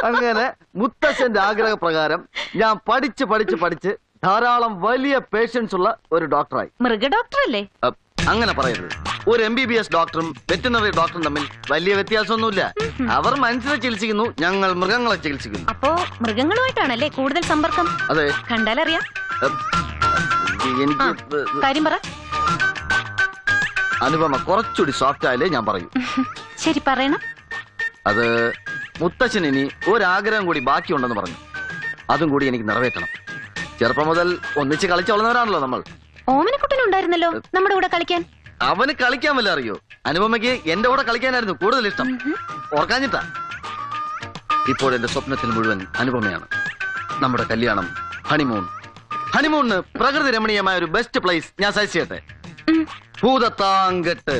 അങ്ങനെ മുത്തശ്ശന്റെ ആഗ്രഹപ്രകാരം ഞാൻ പഠിച്ച് ധാരാളം വലിയ പേഷ്യൻസ് ഉള്ള ഒരു ഡോക്ടറായി. മൃഗ ഡോക്ടറല്ലേ? അങ്ങനെ പറയരുത്. ഒരു MBBS ഡോക്ടറും വെറ്റിനറി ഡോക്ടറും തമ്മിൽ വലിയ വ്യത്യാസമൊന്നുമില്ല. അവർ മനുഷ്യരെ ചികിത്സിക്കുന്നു, ഞങ്ങൾ മൃഗങ്ങളെ ചികിത്സിക്കുന്നു. അപ്പോ മൃഗങ്ങളുമായിട്ടാണല്ലേ കൂടുതൽ സമ്പർക്കം? അതെ. കണ്ടാലറിയാം. എനിക്ക് കാര്യം പറ. അനുപമ കുറച്ചുകൂടി സോഫ്റ്റ് ആയാലേ ഞാൻ പറയൂ. ശരി, പറയണം. അത് മുത്തശ്ശൻ ഇനി ഒരാഗ്രഹം കൂടി ബാക്കിയുണ്ടെന്ന് പറഞ്ഞു. അതും കൂടി എനിക്ക് നിറവേറ്റണം. ചെറുപ്പം മുതൽ ഒന്നിച്ച് കളിച്ചു വളർന്നവരാണല്ലോ നമ്മൾ. ഓമനക്കുട്ടനുണ്ടായിരുന്നല്ലോ നമ്മുടെ കൂടെ കളിക്കാൻ. അവന് കളിക്കാൻ വല്ല അറിയോ? അനുപമയ്ക്ക് എന്റെ കൂടെ കളിക്കാനായിരുന്നു കൂടുതൽ ഇഷ്ടം. ഓർക്കാഞ്ഞിട്ടാ. ഇപ്പോൾ എന്റെ സ്വപ്നത്തിൽ മുഴുവൻ അനുപമയാണ്. നമ്മുടെ കല്യാണം, ഹണിമൂണിന് പ്രകൃതി രമണീയമായ ഒരു ബെസ്റ്റ് പ്ലേസ് ഞാൻ സജസ്റ്റ് ചെയ്യട്ടെ. ഭൂതത്താങ്കെട്ട്.